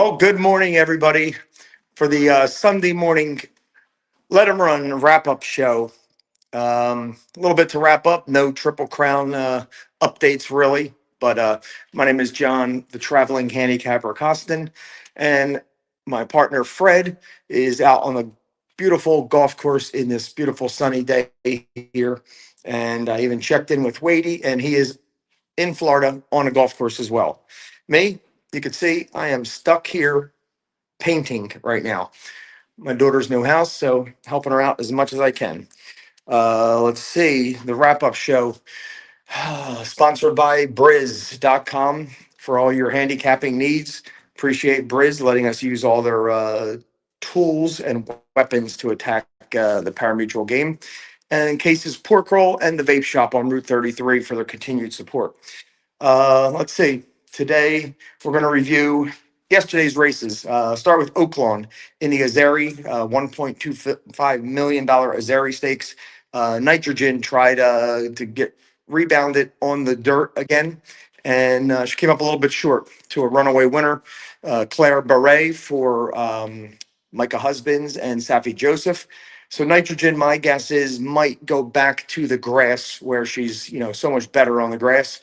Well, good morning, everybody, for the Sunday morning Let 'em Run wrap up show. A little bit to wrap up, no Triple Crown updates really, but my name is John, the traveling handicapper Costin, and my partner Fred is out on the beautiful golf course in this beautiful sunny day here. And I even checked in with Wadey, and he is in Florida on a golf course as well. Me, you can see I am stuck here painting right now. My daughter's new house, so helping her out as much as I can. Let's see the wrap up show, sponsored by Briz.com for all your handicapping needs. Appreciate Briz letting us use all their tools and weapons to attack the parimutuel game. And Cases Pork Roll and the Vape Shop on Route 33 for their continued support. Let's see. Today we're going to review yesterday's races. Start with Oaklawn in the Azeri, $1.25 million Azeri Stakes. Nitrogen tried to get rebounded on the dirt again, and she came up a little bit short to a runaway winner, Claire Beret for Micah Husbands and Safi Joseph. So Nitrogen, my guess is, might go back to the grass where she's so much better on the grass,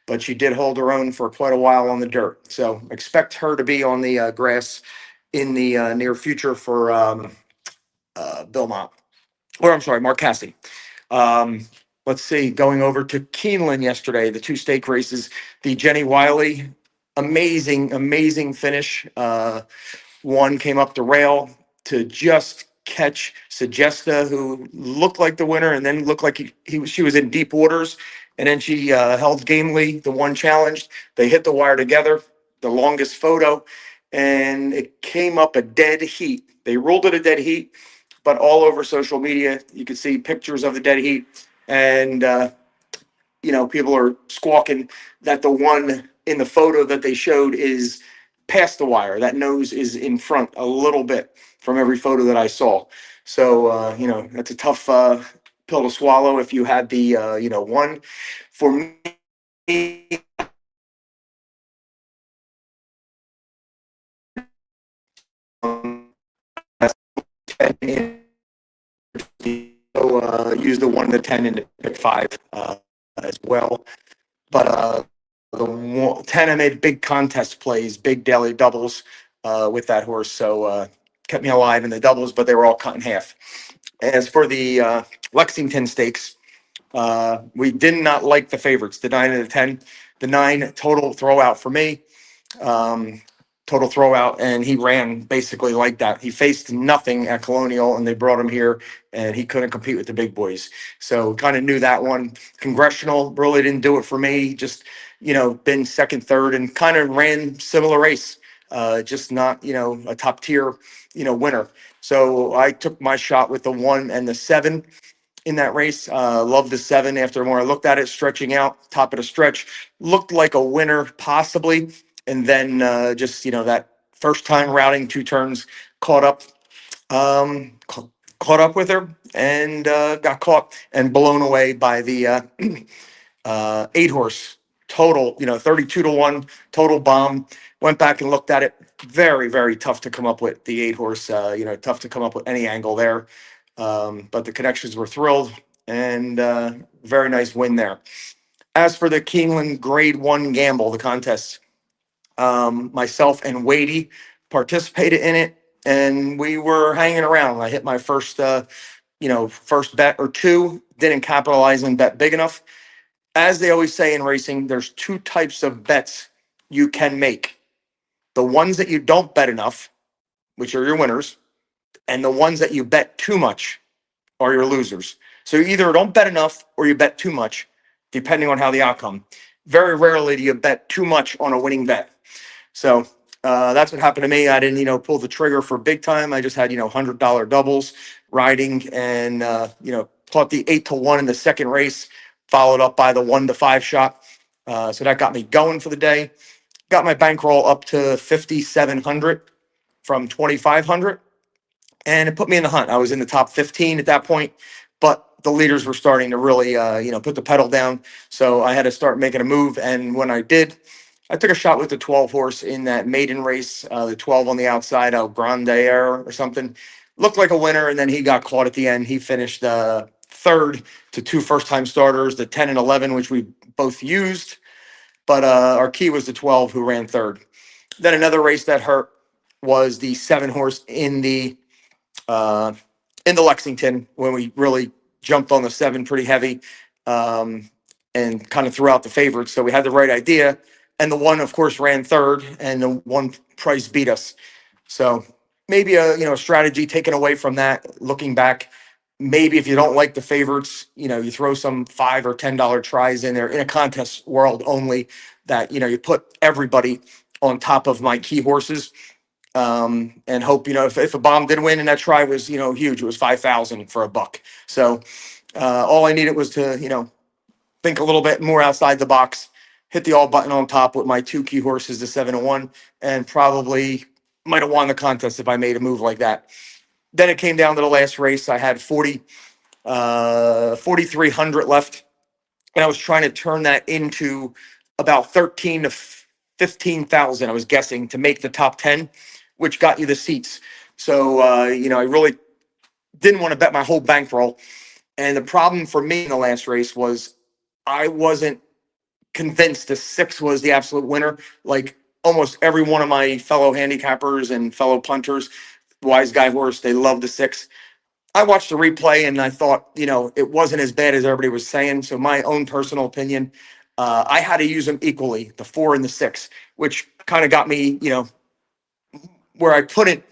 but she did hold her own for quite a while on the dirt. So expect her to be on the grass in the near future for Belmont, or I'm sorry, Mark Cassidy. Um, let's see, going over to Keeneland yesterday, the two stake races, the Jenny Wiley, amazing finish. One came up the rail to just catch Sagesta, who looked like the winner, and then looked like she was in deep waters. And then she held gamely the one challenged. They hit the wire together, the longest photo, and it came up a dead heat. They ruled it a dead heat, but all over social media, you could see pictures of the dead heat. And people are squawking that the one in the photo that they showed is past the wire. That nose is in front a little bit from every photo that I saw. So, that's a tough pill to swallow if you had the, one. For me, use the 1 to 10 and pick 5 as well. But the 10, I made big contest plays, big daily doubles with that horse. So kept me alive in the doubles, but they were all cut in half. As for the Lexington Stakes, we did not like the favorites, the 9 and the 10. The 9 total throwout for me. Total throwout, and he ran basically like that. He faced nothing at Colonial, and they brought him here, and he couldn't compete with the big boys. So kind of knew that one. Congressional really didn't do it for me. Just been second, third, and kind of ran similar race. Just not a top tier winner. So I took my shot with the 1 and the 7 in that race. Loved the 7 after more I looked at it, stretching out, top of the stretch. Looked like a winner, possibly. And then just, that first time routing 2 turns, caught up, caught up with her and got caught and blown away by the 8 horse total, 32 to 1 total bomb. Went back and looked at it. Very tough to come up with the 8 horse, tough to come up with any angle there. But the connections were thrilled, and very nice win there. As for the Keeneland Grade 1 gamble, the contest, myself and Wadey participated in it, and we were hanging around. I hit my first bet or 2, didn't capitalize and bet big enough. As they always say in racing, there's 2 types of bets you can make. The ones that you don't bet enough, which are your winners, and the ones that you bet too much are your losers. So you either don't bet enough or you bet too much, depending on how the outcome. Very rarely do you bet too much on a winning bet. So that's what happened to me. I didn't, pull the trigger for big time. I just had, $100 doubles riding, and, caught the 8 to 1 in the second race, followed up by the 1 to 5 shot. So that got me going for the day. Got my bankroll up to 5,700 from 2,500, and it put me in the hunt. I was in the top 15 at that point, but the leaders were starting to really, put the pedal down. So I had to start making a move. And when I did, I took a shot with the 12 horse in that maiden race, the 12 on the outside, El Grande Air or something. Looked like a winner, and then he got caught at the end. He finished third to two first time starters, the 10 and 11, which we both used. But our key was the 12 who ran third. Then another race that hurt was the seven horse uh, in the Lexington when we really jumped on the seven pretty heavy um, and kind of threw out the favorites. So we had the right idea. And the one, of course, ran third, and the one price beat us. So maybe a strategy taken away from that. Looking back, maybe if you don't like the favorites, you throw some $5 or $10 tries in there in a contest world only. That you put everybody on top of my key horses, and hope if a bomb did win and that try was huge, it was 5,000 for a buck. So all I needed was to think a little bit more outside the box, hit the all button on top with my two key horses, the 7 and 1, and probably might have won the contest if I made a move like that. Then it came down to the last race. I had 4,300 left, and I was trying to turn that into about 13 to 15,000. I was guessing to make the top 10, which got you the seats. So I really didn't want to bet my whole bankroll. And the problem for me in the last race was I wasn't convinced the 6 was the absolute winner. Like almost every one of my fellow handicappers and fellow punters, Wise Guy Horse, they love the 6. I watched the replay and I thought, it wasn't as bad as everybody was saying. So my own personal opinion, I had to use them equally, the 4 and the 6, which kind of got me, where I couldn't,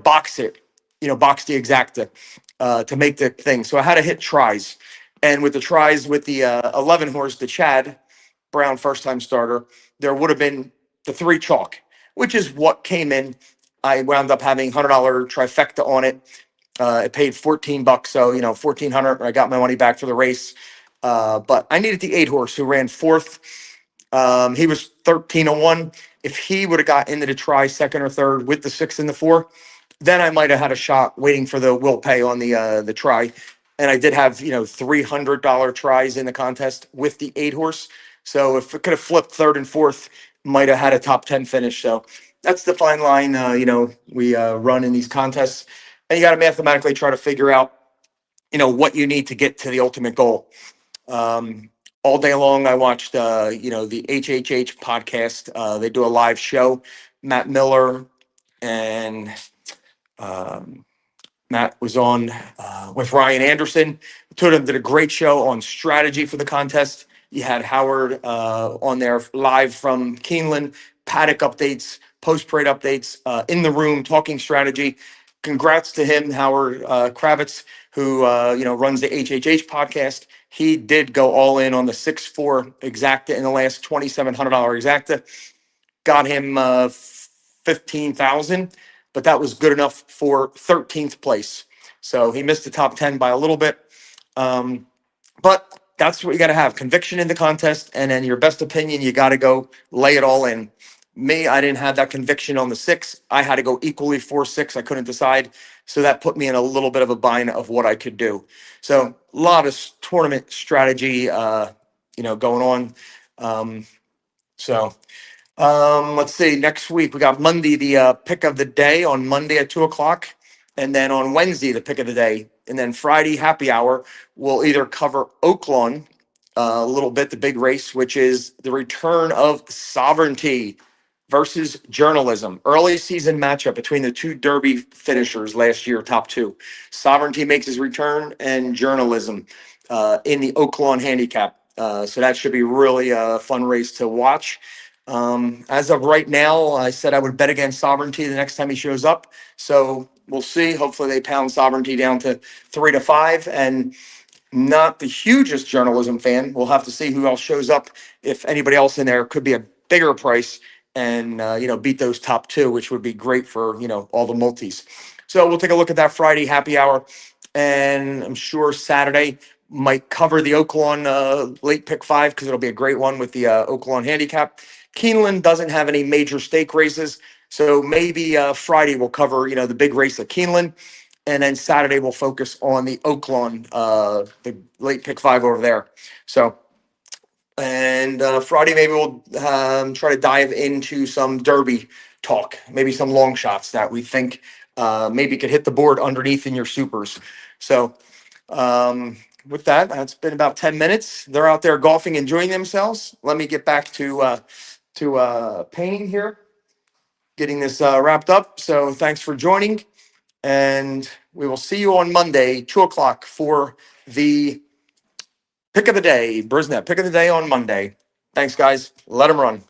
box it, box the exacta to make the thing. So I had to hit tries. And with the tries with the 11 horse, the Chad Brown first time starter, there would have been the 3 chalk, which is what came in. I wound up having $100 trifecta on it. It paid $14, so 1,400. I got my money back for the race, but I needed the 8 horse who ran fourth. He was 13-1. If he would have got into the try second or third with the 6 and the 4, then I might have had a shot waiting for the will pay on the try. And I did have $300 tries in the contest with the 8 horse. So if it could have flipped third and fourth, might have had a top 10 finish. So that's the fine line we run in these contests, and you got to mathematically try to figure out what you need to get to the ultimate goal. All day long, I watched, the HHH podcast. They do a live show. Matt Miller and Matt was on with Ryan Anderson. Two of them did a great show on strategy for the contest. You had Howard on there live from Keeneland, paddock updates, post-parade updates, in the room, talking strategy. Congrats to him, Howard Kravitz, who runs the HHH podcast. He did go all in on the 6-4 exacta in the last $2,700 exacta. Got him 15,000, but that was good enough for 13th place. So he missed the top 10 by a little bit. But that's what you got to have: conviction in the contest, and then your best opinion, you got to go lay it all in. Me, I didn't have that conviction on the 6. I had to go equally 4-6. I couldn't decide. So that put me in a little bit of a bind of what I could do. So a lot of tournament strategy, going on. Let's see. Next week we got Monday, the pick of the day on Monday at 2:00, and then on Wednesday the pick of the day, and then Friday happy hour. We'll either cover Oaklawn a little bit, the big race, which is the return of Sovereignty versus Journalism. Early season matchup between the two Derby finishers last year, top 2. Sovereignty makes his return, and Journalism in the Oaklawn handicap. So that should be really a fun race to watch. As of right now, I said I would bet against Sovereignty the next time he shows up. So we'll see. Hopefully they pound Sovereignty down to 3-5, and not the hugest Journalism fan. We'll have to see who else shows up. If anybody else in there could be a bigger price and, beat those top 2, which would be great for, all the multis. So we'll take a look at that Friday happy hour. And I'm sure Saturday might cover the Oaklawn late pick 5, because it'll be a great one with the Oaklawn handicap. Keeneland doesn't have any major stake races. So maybe Friday we'll cover, the big race at Keeneland. And then Saturday we'll focus on the Oaklawn, the late pick 5 over there. So And Friday, maybe we'll try to dive into some derby talk, maybe some long shots that we think maybe could hit the board underneath in your supers. So, with that, it's been about 10 minutes. They're out there golfing, enjoying themselves. Let me get back to painting here, getting this wrapped up. So, thanks for joining. And we will see you on Monday, 2 o'clock, for the pick of the day. Brisnet, pick of the day on Monday. Thanks, guys. Let them run.